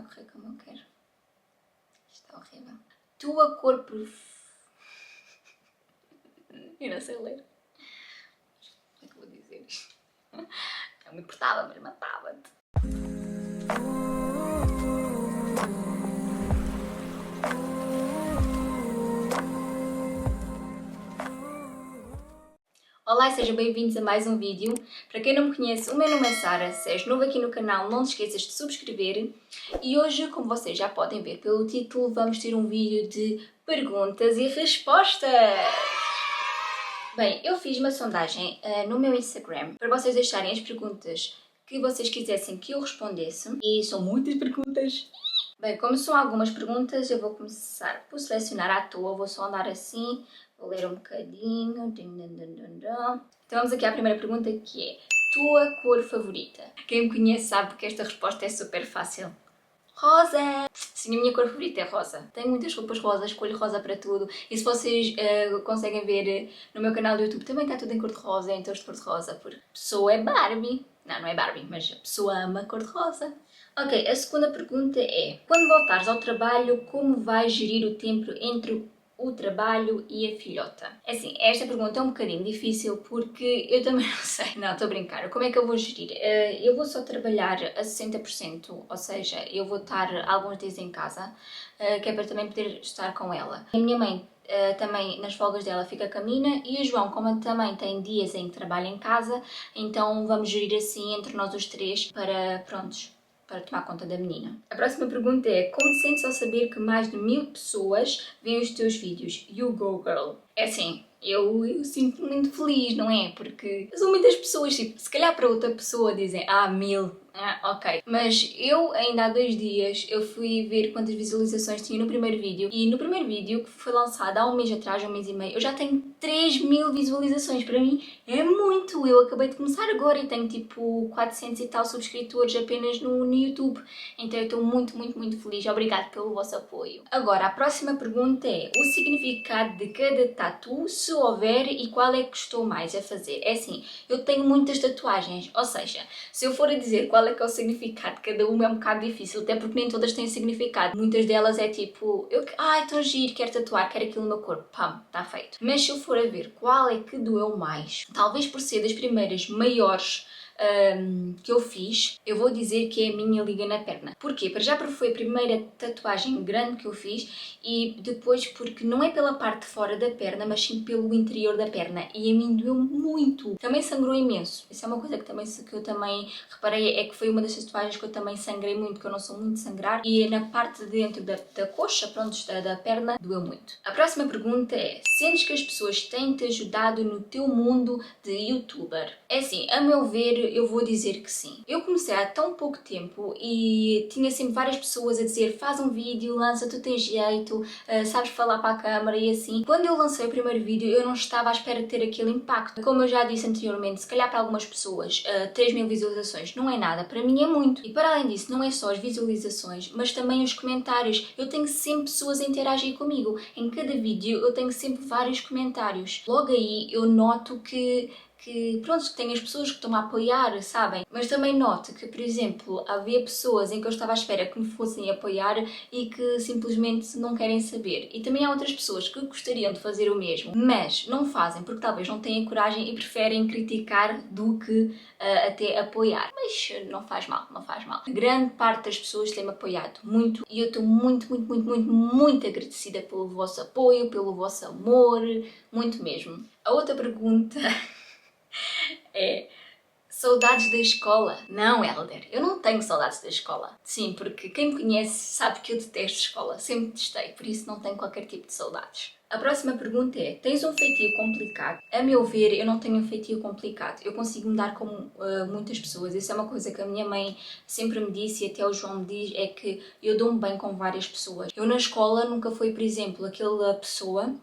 correr como eu quero. Isto está horrível. Tua cor Eu não sei ler. Como é que eu vou dizer isto? Não me importava, mas matava-te. Olá e sejam bem-vindos a mais um vídeo. Para quem não me conhece, o meu nome é Sara. Se és novo aqui no canal, não te esqueças de subscrever. E hoje, como vocês já podem ver pelo título, vamos ter um vídeo de perguntas e respostas. Bem, eu fiz uma sondagem no meu Instagram para vocês deixarem as perguntas que vocês quisessem que eu respondesse. E são muitas perguntas. Bem, como são algumas perguntas, eu vou começar por selecionar à toa. Vou só andar assim, vou ler um bocadinho. Então vamos aqui à primeira pergunta, que é: tua cor favorita? Quem me conhece sabe que esta resposta é super fácil. Rosa! Sim, a minha cor favorita é rosa. Tenho muitas roupas rosas, escolho rosa para tudo. E se vocês conseguem ver no meu canal do YouTube, também está tudo em cor de rosa, em tons de cor de rosa, porque a pessoa é Barbie. Não, não é Barbie, mas a pessoa ama cor de rosa. Ok, a segunda pergunta é: quando voltares ao trabalho, como vais gerir o tempo entre o trabalho e a filhota? É assim, esta pergunta é um bocadinho difícil porque eu também não sei. Não, estou a brincar. Como é que eu vou gerir? Eu vou só trabalhar a 60%, ou seja, eu vou estar alguns dias em casa, que é para também poder estar com ela. A minha mãe também nas folgas dela fica com a menina, e o João, como também tem dias em que trabalha em casa, então vamos gerir assim entre nós os três para, prontos, para tomar conta da menina. A próxima pergunta é: como te sentes ao saber que mais de 1000 pessoas veem os teus vídeos? You go girl! É assim, eu sinto-me muito feliz, não é? Porque são muitas pessoas, tipo, se calhar para outra pessoa dizem 1000, ok. Mas eu ainda há 2 dias eu fui ver quantas visualizações tinha no primeiro vídeo, e no primeiro vídeo, que foi lançado há um mês atrás, um mês e meio, eu já tenho 3000 visualizações. Para mim é muito. Eu acabei de começar agora e tenho tipo 400 e tal subscritores apenas no YouTube. Então eu estou muito, muito, muito feliz. Obrigada pelo vosso apoio. Agora, a próxima pergunta é: o significado de cada tatu, se houver, e qual é que gostou mais a fazer? É assim, eu tenho muitas tatuagens, ou seja, se eu for a dizer qual é que é o significado de cada uma é um bocado difícil, até porque nem todas têm significado. Muitas delas é tipo, estou giro, quero tatuar, quero aquilo no meu corpo, pam, está feito. Mas se eu for a ver qual é que doeu mais, talvez por ser das primeiras maiores que eu fiz, eu vou dizer que é a minha liga na perna. Porquê? Para já porque foi a primeira tatuagem grande que eu fiz, e depois porque não é pela parte de fora da perna, mas sim pelo interior da perna, e a mim doeu muito. Também sangrou imenso. Isso é uma coisa que eu também reparei, é que foi uma das tatuagens que eu também sangrei muito, que eu não sou muito de sangrar, e na parte de dentro da coxa, pronto, da perna, doeu muito. A próxima pergunta é: sentes que as pessoas têm-te ajudado no teu mundo de youtuber? É assim, a meu ver, eu vou dizer que sim. Eu comecei há tão pouco tempo e tinha sempre várias pessoas a dizer: faz um vídeo, lança, tu tens jeito, sabes falar para a câmara e assim. Quando eu lancei o primeiro vídeo, eu não estava à espera de ter aquele impacto. Como eu já disse anteriormente, se calhar para algumas pessoas 3000 visualizações não é nada, para mim é muito. E para além disso, não é só as visualizações, mas também os comentários. Eu tenho sempre pessoas a interagir comigo. Em cada vídeo eu tenho sempre vários comentários. Logo aí eu noto que pronto, que tem as pessoas que estão a apoiar, sabem? Mas também noto que, por exemplo, havia pessoas em que eu estava à espera que me fossem apoiar e que simplesmente não querem saber. E também há outras pessoas que gostariam de fazer o mesmo, mas não fazem porque talvez não tenham coragem e preferem criticar do que até apoiar. Mas não faz mal, não faz mal. A grande parte das pessoas tem-me apoiado muito, e eu estou muito, muito, muito, muito, muito agradecida pelo vosso apoio, pelo vosso amor, muito mesmo. A outra pergunta é: saudades da escola? Não, Helder, eu não tenho saudades da escola. Sim, porque quem me conhece sabe que eu detesto escola, sempre detestei, por isso não tenho qualquer tipo de saudades. A próxima pergunta é: tens um feitio complicado? A meu ver, eu não tenho um feitio complicado. Eu consigo me dar com muitas pessoas. Isso é uma coisa que a minha mãe sempre me disse, e até o João me diz, é que eu dou-me bem com várias pessoas. Eu na escola nunca fui, por exemplo, aquela pessoa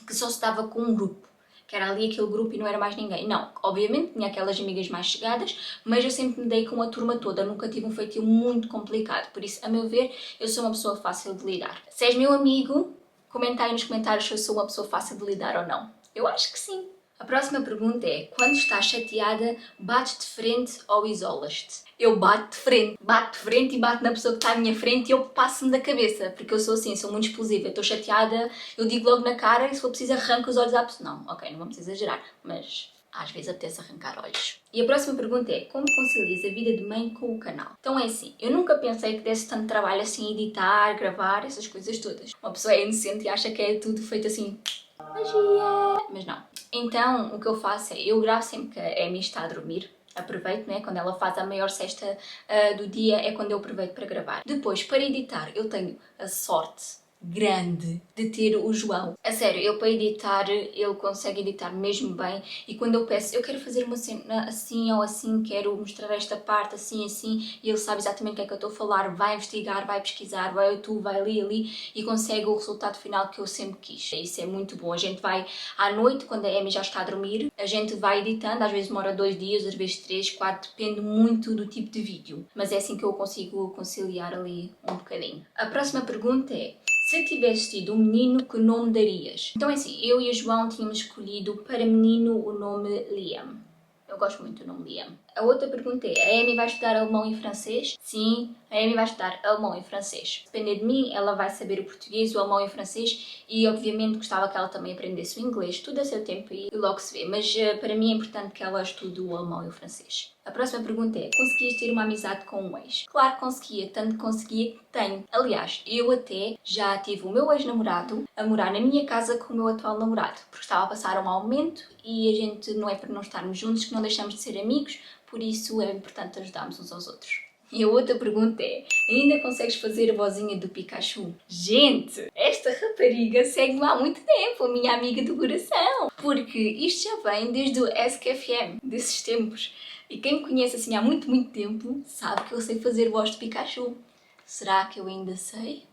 que só se dava com um grupo, que era ali aquele grupo e não era mais ninguém. Não, obviamente tinha aquelas amigas mais chegadas, mas eu sempre me dei com a turma toda, nunca tive um feitio muito complicado. Por isso, a meu ver, eu sou uma pessoa fácil de lidar. Se és meu amigo, comenta aí nos comentários se eu sou uma pessoa fácil de lidar ou não. Eu acho que sim. A próxima pergunta é: quando estás chateada, bates de frente ou isolas-te? eu bato de frente e bato na pessoa que está à minha frente e eu passo-me da cabeça, porque eu sou assim, sou muito explosiva, eu estou chateada, eu digo logo na cara e se for preciso arranco os olhos à pessoa. Não, ok, não vamos exagerar, mas às vezes apetece arrancar olhos. E a próxima pergunta é, como concilias a vida de mãe com o canal? Então é assim, eu nunca pensei que desse tanto trabalho assim, editar, gravar, essas coisas todas. Uma pessoa é inocente e acha que é tudo feito assim, magia, mas não. Então o que eu faço é, eu gravo sempre que a Amy está a dormir, aproveito, né? Quando ela faz a maior cesta do dia é quando eu aproveito para gravar. Depois, para editar, eu tenho a sorte grande de ter o João. A sério, ele para editar, ele consegue editar mesmo bem e quando eu peço, eu quero fazer uma cena assim ou assim, quero mostrar esta parte assim, assim, e ele sabe exatamente o que é que eu estou a falar, vai investigar, vai pesquisar, vai ao YouTube, vai ali e consegue o resultado final que eu sempre quis. Isso é muito bom. A gente vai à noite, quando a Amy já está a dormir, a gente vai editando, às vezes demora 2 dias, às vezes 3, 4, depende muito do tipo de vídeo, mas é assim que eu consigo conciliar ali um bocadinho. A próxima pergunta é, se tivesse tido um menino, que nome darias? Então é assim, eu e o João tínhamos escolhido para menino o nome Liam. Eu gosto muito do nome Liam. A outra pergunta é, a Amy vai estudar alemão e francês? Sim, a Amy vai estudar alemão e francês. Depender de mim, ela vai saber o português, o alemão e o francês e obviamente gostava que ela também aprendesse o inglês. Tudo a seu tempo e logo se vê, mas para mim é importante que ela estude o alemão e o francês. A próxima pergunta é, conseguias ter uma amizade com um ex? Claro que conseguia, tanto conseguia que tenho. Aliás, eu até já tive o meu ex-namorado a morar na minha casa com o meu atual namorado, porque estava a passar um mau momento e a gente não é para não estarmos juntos que não deixamos de ser amigos, por isso é importante ajudarmos uns aos outros. E a outra pergunta é, ainda consegues fazer a vozinha do Pikachu? Gente, esta rapariga segue-me há muito tempo, a minha amiga do coração, porque isto já vem desde o SKFM, desses tempos. E quem me conhece assim há muito, muito tempo sabe que eu sei fazer voz de Pikachu. Será que eu ainda sei?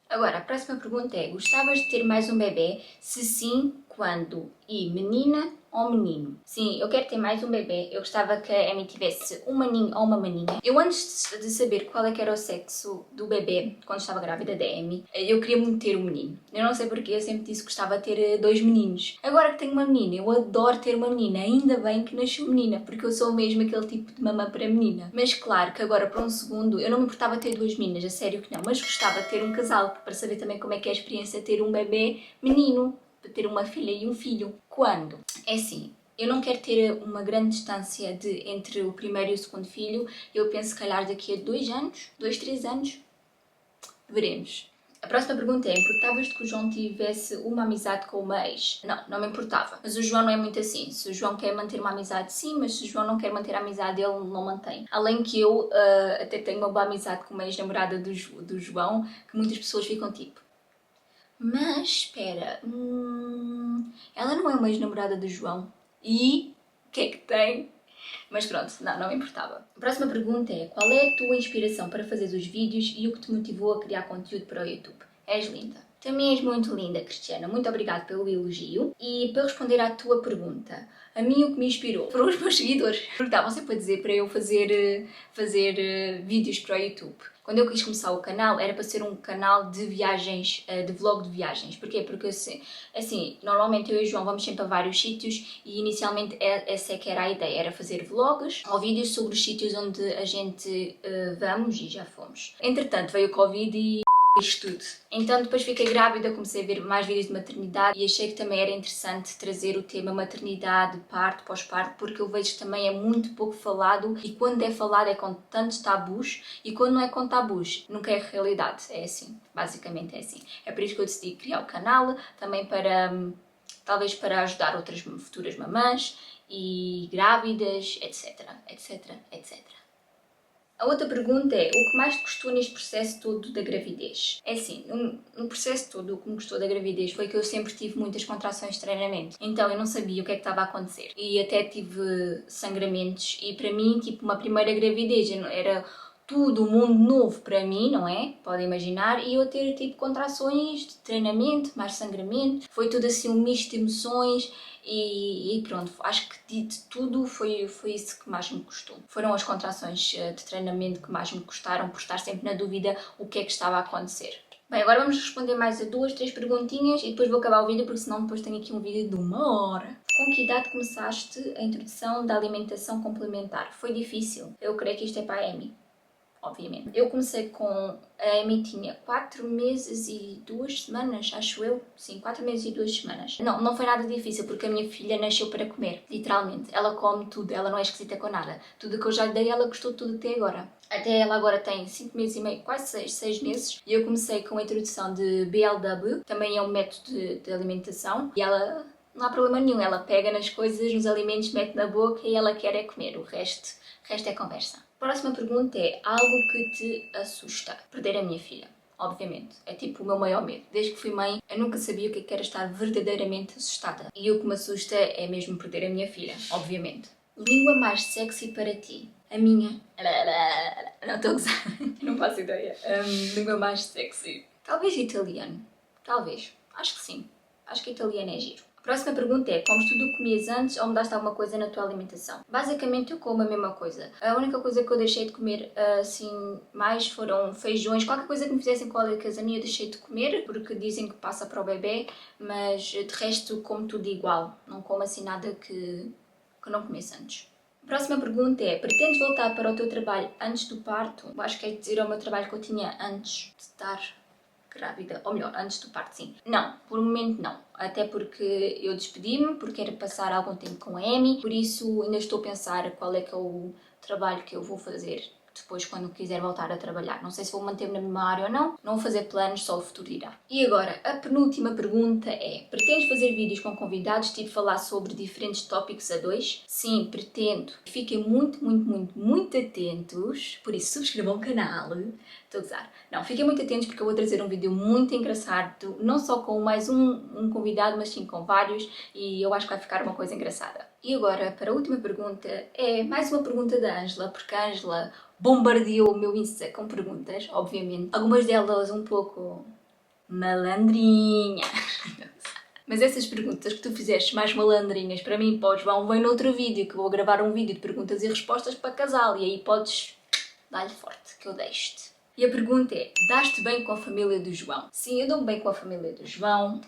Agora, a próxima pergunta é, gostavas de ter mais um bebê? Se sim, quando? E menina ou menino? Sim, eu quero ter mais um bebê. Eu gostava que a Amy tivesse um maninho ou uma maninha. Eu antes de saber qual é que era o sexo do bebê, quando estava grávida da Amy, eu queria muito ter um menino. Eu não sei porquê, eu sempre disse que gostava de ter 2 meninos. Agora que tenho uma menina, eu adoro ter uma menina. Ainda bem que nasceu menina, porque eu sou mesmo aquele tipo de mamã para menina. Mas claro que agora para um segundo, eu não me importava ter 2 meninas, a sério que não. Mas gostava de ter um casal, para saber também como é que é a experiência de ter um bebê menino. De ter uma filha e um filho. Quando? É assim, eu não quero ter uma grande distância entre o primeiro e o segundo filho. Eu penso, se calhar, daqui a 2 anos, 2, 3 anos, veremos. A próxima pergunta é, importavas de que o João tivesse uma amizade com uma ex? Não, não me importava. Mas o João não é muito assim. Se o João quer manter uma amizade, sim, mas se o João não quer manter a amizade, ele não mantém. Além que eu até tenho uma boa amizade com uma ex-namorada do João, que muitas pessoas ficam tipo, mas espera, ela não é uma ex-namorada do João. E o que é que tem? Mas pronto, não me importava. A próxima pergunta é, qual é a tua inspiração para fazer os vídeos e o que te motivou a criar conteúdo para o YouTube? És linda. Também és muito linda, Cristiana. Muito obrigada pelo elogio. E para responder à tua pergunta, a mim o que me inspirou foram os meus seguidores. Perguntavam sempre a dizer para eu fazer vídeos para o YouTube. Quando eu quis começar o canal, era para ser um canal de viagens, de vlog de viagens. Porquê? Porque assim, normalmente eu e o João vamos sempre a vários sítios e inicialmente essa é que era a ideia, era fazer vlogs ou vídeos sobre os sítios onde a gente vamos e já fomos. Entretanto, veio o Covid e isto tudo. Então depois fiquei grávida, comecei a ver mais vídeos de maternidade e achei que também era interessante trazer o tema maternidade, parto, pós-parto, porque eu vejo que também é muito pouco falado e quando é falado é com tantos tabus e quando não é com tabus nunca é realidade, é assim, basicamente é assim. É por isso que eu decidi criar o canal, também para, talvez para ajudar outras futuras mamãs e grávidas, etc, etc, etc. A outra pergunta é, o que mais te custou neste processo todo da gravidez? É assim, no processo todo o que me custou da gravidez foi que eu sempre tive muitas contrações de treinamento. Então eu não sabia o que é que estava a acontecer. E até tive sangramentos e para mim, tipo, uma primeira gravidez era tudo um mundo novo para mim, não é? Podem imaginar. E eu ter, tipo, contrações de treinamento, mais sangramento. Foi tudo assim um misto de emoções. E pronto, acho que de tudo foi isso que mais me custou. Foram as contrações de treinamento que mais me custaram, por estar sempre na dúvida o que é que estava a acontecer. Bem, agora vamos responder mais a 2, 3 perguntinhas e depois vou acabar o vídeo porque senão depois tenho aqui um vídeo de 1 hora. Com que idade começaste a introdução da alimentação complementar? Foi difícil? Eu creio que isto é para a Amy, obviamente. Eu comecei com... A Amy tinha 4 meses e 2 semanas, acho eu. Sim, 4 meses e 2 semanas. Não foi nada difícil porque a minha filha nasceu para comer, literalmente. Ela come tudo, ela não é esquisita com nada. Tudo que eu já lhe dei, ela gostou de tudo até agora. Até ela agora tem 5 meses e meio, quase 6 meses. E eu comecei com a introdução de BLW, também é um método de alimentação. E ela, não há problema nenhum, ela pega nas coisas, nos alimentos, mete na boca e ela quer é comer. O resto é conversa. Próxima pergunta é algo que te assusta? Perder a minha filha, obviamente. É tipo o meu maior medo. Desde que fui mãe, eu nunca sabia o que era estar verdadeiramente assustada. E o que me assusta é mesmo perder a minha filha, obviamente. Língua mais sexy para ti? A minha. Não estou a gozar. Não faço ideia. Língua mais sexy. Talvez italiano. Talvez. Acho que sim. Acho que italiano é giro. A próxima pergunta é, comes tudo o que comias antes ou mudaste alguma coisa na tua alimentação? Basicamente eu como a mesma coisa. A única coisa que eu deixei de comer assim mais foram feijões. Qualquer coisa que me fizessem cólicas a mim eu deixei de comer porque dizem que passa para o bebê, mas de resto como tudo igual. Não como assim nada que não comesse antes. A próxima pergunta é, pretendes voltar para o teu trabalho antes do parto? Eu acho que é dizer ao meu trabalho que eu tinha antes de estar grávida, ou melhor, antes do parto, sim. Não, por um momento não. Até porque eu despedi-me, porque quero passar algum tempo com a Amy, por isso ainda estou a pensar qual é que é o trabalho que eu vou fazer depois quando quiser voltar a trabalhar. Não sei se vou manter-me na mesma área ou não, não vou fazer planos, só o futuro dirá. E agora, a penúltima pergunta é, pretendes fazer vídeos com convidados, tipo falar sobre diferentes tópicos a dois? Sim, pretendo. Fiquem muito atentos, por isso subscrevam o canal. Estou a gozar. Não, fiquem muito atentos porque eu vou trazer um vídeo muito engraçado, não só com mais um convidado, mas sim com vários, e eu acho que vai ficar uma coisa engraçada. E agora, para a última pergunta, é mais uma pergunta da Ângela, porque a Ângela bombardeou o meu Insta com perguntas, obviamente. Algumas delas um pouco malandrinhas. Mas essas perguntas que tu fizeste mais malandrinhas para mim e para o João vêm noutro vídeo, que vou gravar um vídeo de perguntas e respostas para casal, e aí podes dar-lhe forte, que eu deixo-te. E a pergunta é, dás-te bem com a família do João? Sim, eu dou-me bem com a família do João,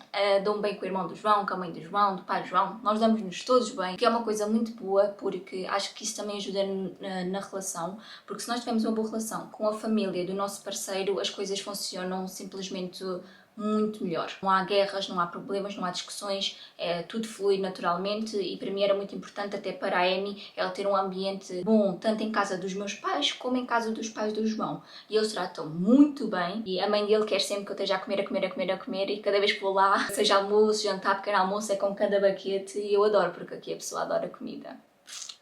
dou-me bem com o irmão do João, com a mãe do João, do pai do João. Nós damos-nos todos bem, que é uma coisa muito boa, porque acho que isso também ajuda na relação, porque se nós tivermos uma boa relação com a família do nosso parceiro, as coisas funcionam simplesmente muito melhor. Não há guerras, não há problemas, não há discussões, tudo flui naturalmente e para mim era muito importante, até para a Amy, ela ter um ambiente bom, tanto em casa dos meus pais como em casa dos pais do João. E eles tratam muito bem e a mãe dele quer sempre que eu esteja a comer e cada vez que vou lá, seja almoço, jantar, pequeno almoço, é com cada baquete e eu adoro, porque aqui a pessoa adora comida.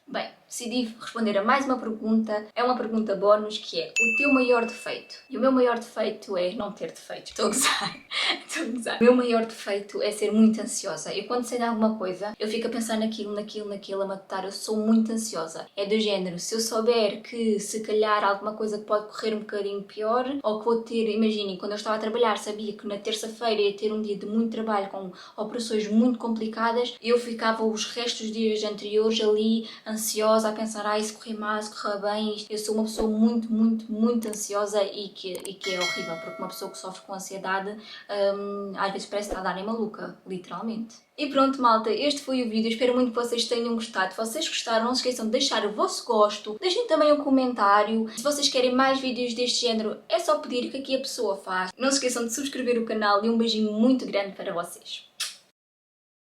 Bem, decidi responder a mais uma pergunta, é uma pergunta bónus que é o teu maior defeito. E o meu maior defeito é não ter defeitos. Estou a gozar. O meu maior defeito é ser muito ansiosa. Eu quando sei de alguma coisa, eu fico a pensar naquilo, a matutar. Eu sou muito ansiosa. É do género, se eu souber que se calhar alguma coisa que pode correr um bocadinho pior, ou que vou ter, imaginem, quando eu estava a trabalhar, sabia que na terça-feira ia ter um dia de muito trabalho com operações muito complicadas, eu ficava os restos dos dias anteriores ali ansiosa, a pensar, se correr mal, se correr bem. Eu sou uma pessoa muito ansiosa e que é horrível, porque uma pessoa que sofre com ansiedade às vezes parece estar a dar em maluca, literalmente. E pronto, malta, este foi o vídeo, espero muito que vocês tenham gostado. Se vocês gostaram, não se esqueçam de deixar o vosso gosto, deixem também um comentário. Se vocês querem mais vídeos deste género, é só pedir que aqui a pessoa faz. Não se esqueçam de subscrever o canal e um beijinho muito grande para vocês.